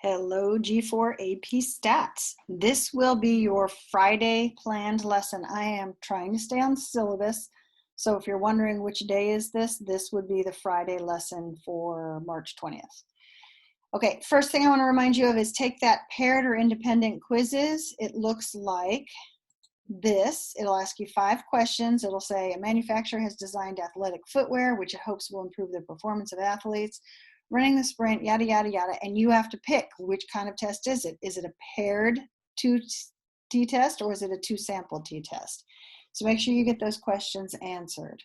Hello, G4 AP Stats. This will be your Friday planned lesson. I am trying to stay on syllabus, so if you're wondering which day is this, this would be the Friday lesson for March 20th. Okay, first thing I want to remind you of is take that paired or independent quizzes. It looks like this. It'll ask you 5 questions. It'll say a manufacturer has designed athletic footwear, which it hopes will improve the performance of athletes. Running the sprint, yada, yada, yada, and you have to pick which kind of test is it. Is it a paired t-test or is it a 2-sample t-test? So make sure you get those questions answered.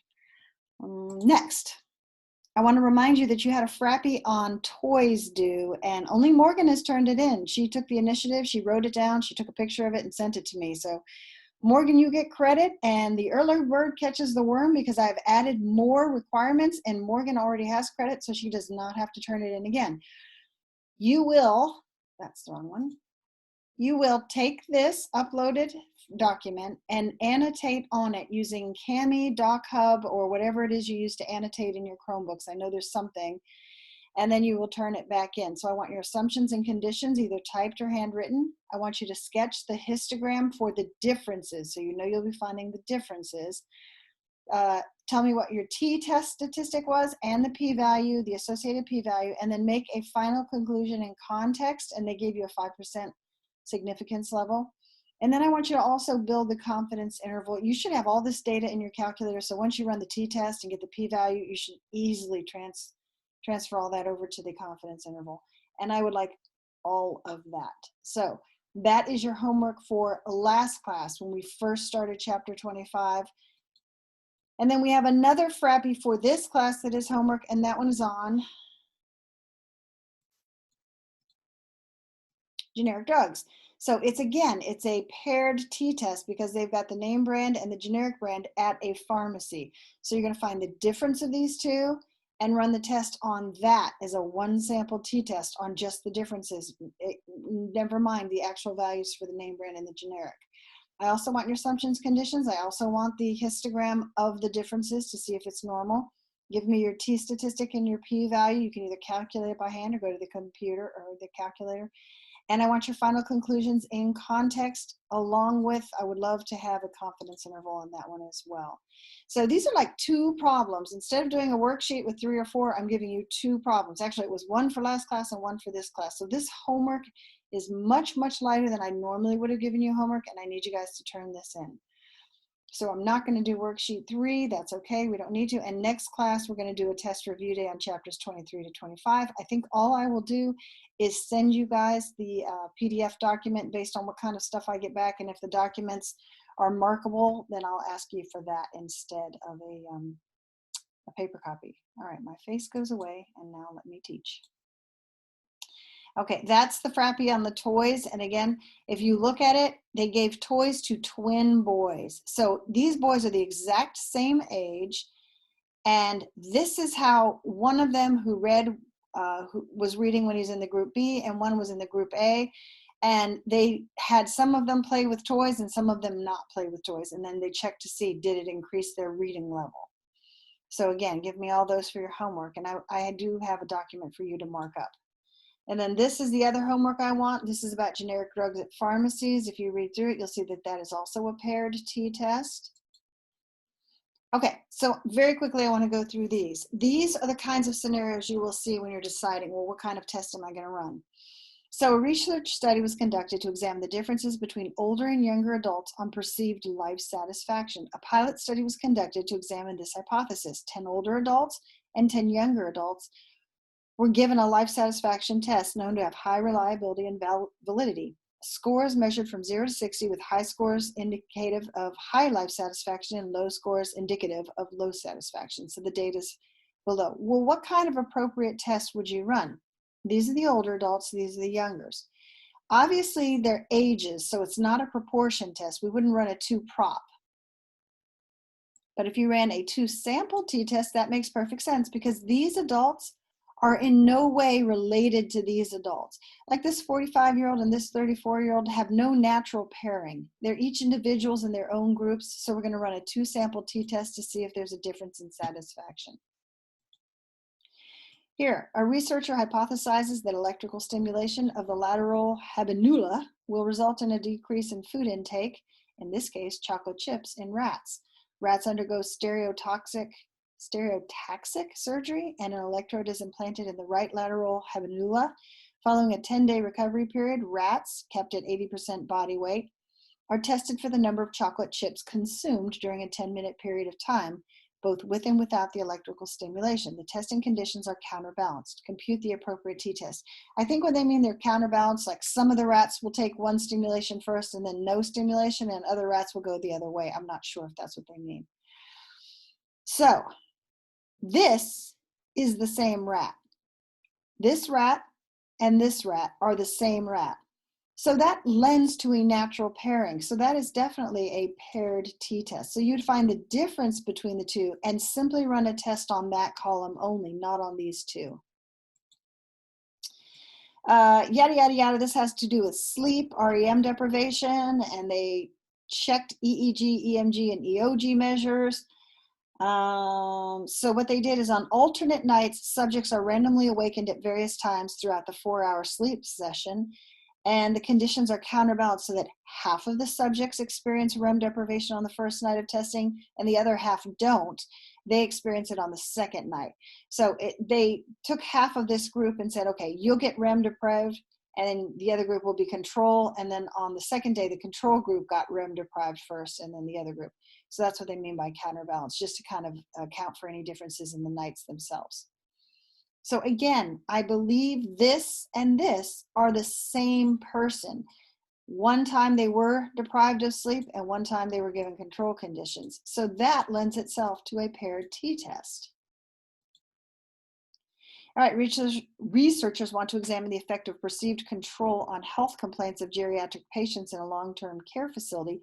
Next, I want to remind you that you had a Frappy on toys due, and only Morgan has turned it in. She took the initiative, she wrote it down, she took a picture of it and sent it to me. So Morgan, you get credit, and the early bird catches the worm because I've added more requirements, and Morgan already has credit, so she does not have to turn it in again. You will, that's the wrong one, you will take this uploaded document and annotate on it using Kami, DocHub, or whatever it is you use to annotate in your Chromebooks. I know there's something. And then you will turn it back in. So I want your assumptions and conditions, either typed or handwritten. I want you to sketch the histogram for the differences, so you know you'll be finding the differences. Tell me what your t-test statistic was and the p-value, the associated p-value, and then make a final conclusion in context, and they gave you a 5% significance level. And then I want you to also build the confidence interval. You should have all this data in your calculator, so once you run the t-test and get the p-value, you should easily transfer all that over to the confidence interval. And I would like all of that. So that is your homework for last class when we first started chapter 25. And then we have another Frappy for this class that is homework, and that one is on generic drugs. So it's a paired t-test because they've got the name brand and the generic brand at a pharmacy. So you're going to find the difference of these two and run the test on that as a 1-sample t-test on just the differences. Never mind the actual values for the name brand and the generic. I also want your assumptions, conditions. I also want the histogram of the differences to see if it's normal. Give me your t statistic and your p-value. You can either calculate it by hand or go to the computer or the calculator. And I want your final conclusions in context, along with, I would love to have a confidence interval on that one as well. So these are like 2 problems. Instead of doing a worksheet with 3 or 4, I'm giving you 2 problems. Actually, it was 1 for last class and 1 for this class. So this homework is much, much lighter than I normally would have given you homework, and I need you guys to turn this in. So I'm not going to do worksheet 3. That's okay. We don't need to. And next class, we're going to do a test review day on chapters 23 to 25. I think all I will do is send you guys the PDF document based on what kind of stuff I get back. And if the documents are markable, then I'll ask you for that instead of a paper copy. All right, my face goes away, and now let me teach. Okay, that's the Frappy on the toys. And again, if you look at it, they gave toys to twin boys. So these boys are the exact same age. And this is how one of them who was reading when he's in the group B and one was in the group A. And they had some of them play with toys and some of them not play with toys. And then they checked to see, did it increase their reading level? So again, give me all those for your homework. And I do have a document for you to mark up. And then this is the other homework I want. This is about generic drugs at pharmacies. If you read through it, you'll see that that is also a paired t-test. Okay, so very quickly, I want to go through these. These are the kinds of scenarios you will see when you're deciding, well, what kind of test am I going to run? So a research study was conducted to examine the differences between older and younger adults on perceived life satisfaction. A pilot study was conducted to examine this hypothesis. 10 older adults and 10 younger adults were given a life satisfaction test known to have high reliability and validity. Scores measured from 0 to 60, with high scores indicative of high life satisfaction and low scores indicative of low satisfaction. So the data is below. Well, what kind of appropriate test would you run? These are the older adults, these are the youngers. Obviously, they're ages, so it's not a proportion test. We wouldn't run a 2-prop. But if you ran a 2-sample t-test, that makes perfect sense because these adults are in no way related to these adults. Like this 45-year-old and this 34-year-old have no natural pairing. They're each individuals in their own groups, so we're going to run a 2-sample t-test to see if there's a difference in satisfaction. Here, a researcher hypothesizes that electrical stimulation of the lateral habenula will result in a decrease in food intake, in this case, chocolate chips, in rats. Rats undergo stereotaxic surgery, and an electrode is implanted in the right lateral habenula. Following a 10-day recovery period, rats, kept at 80% body weight, are tested for the number of chocolate chips consumed during a 10-minute period of time, both with and without the electrical stimulation. The testing conditions are counterbalanced. Compute the appropriate t-test. I think when they mean they're counterbalanced, like some of the rats will take one stimulation first and then no stimulation, and other rats will go the other way. I'm not sure if that's what they mean. So this is the same rat. This rat and this rat are the same rat. So that lends to a natural pairing. So that is definitely a paired t-test. So you'd find the difference between the two and simply run a test on that column only, not on these two. Yada, yada, yada. This has to do with sleep, REM deprivation, and they checked EEG, EMG, and EOG measures. So what they did is on alternate nights, subjects are randomly awakened at various times throughout the 4-hour sleep session. And the conditions are counterbalanced so that half of the subjects experience REM deprivation on the first night of testing and the other half don't. They experience it on the second night. So they took half of this group and said, okay, you'll get REM deprived, and then the other group will be control. And then on the second day, the control group got REM deprived first, and then the other group. So that's what they mean by counterbalance, just to kind of account for any differences in the nights themselves. So again, I believe this and this are the same person. One time they were deprived of sleep and one time they were given control conditions. So that lends itself to a paired t-test. All right, researchers want to examine the effect of perceived control on health complaints of geriatric patients in a long-term care facility.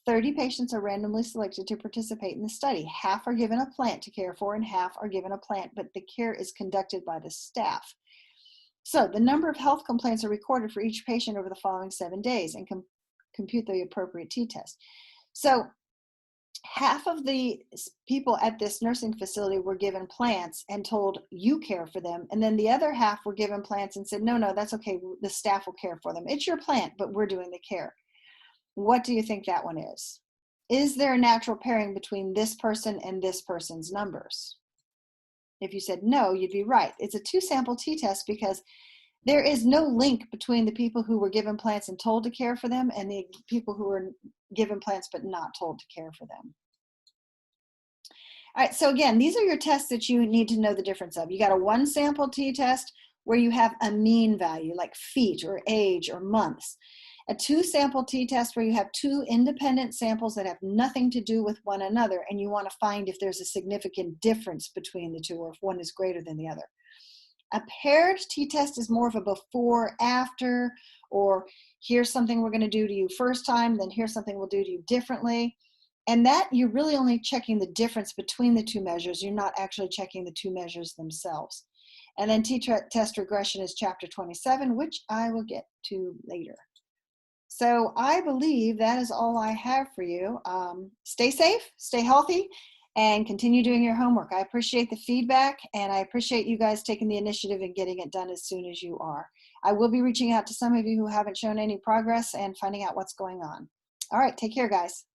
30 patients are randomly selected to participate in the study. Half are given a plant to care for and half are given a plant, but the care is conducted by the staff. So the number of health complaints are recorded for each patient over the following 7 days and compute the appropriate t-test. So half of the people at this nursing facility were given plants and told, you care for them. And then the other half were given plants and said, no, that's okay. The staff will care for them. It's your plant, but we're doing the care. What do you think that one is? Is there a natural pairing between this person and this person's numbers? If you said no, you'd be right. It's a 2-sample t-test because there is no link between the people who were given plants and told to care for them and the people who were given plants but not told to care for them. All right, so again, these are your tests that you need to know the difference of. You got a 1-sample t-test where you have a mean value like feet or age or months. A 2-sample t-test where you have 2 independent samples that have nothing to do with one another, and you want to find if there's a significant difference between the two or if one is greater than the other. A paired t-test is more of a before, after, or here's something we're going to do to you first time, then here's something we'll do to you differently. And that you're really only checking the difference between the 2 measures. You're not actually checking the 2 measures themselves. And then t-test regression is chapter 27, which I will get to later. So I believe that is all I have for you. Stay safe, stay healthy, and continue doing your homework. I appreciate the feedback, and I appreciate you guys taking the initiative and getting it done as soon as you are. I will be reaching out to some of you who haven't shown any progress and finding out what's going on. All right, take care, guys.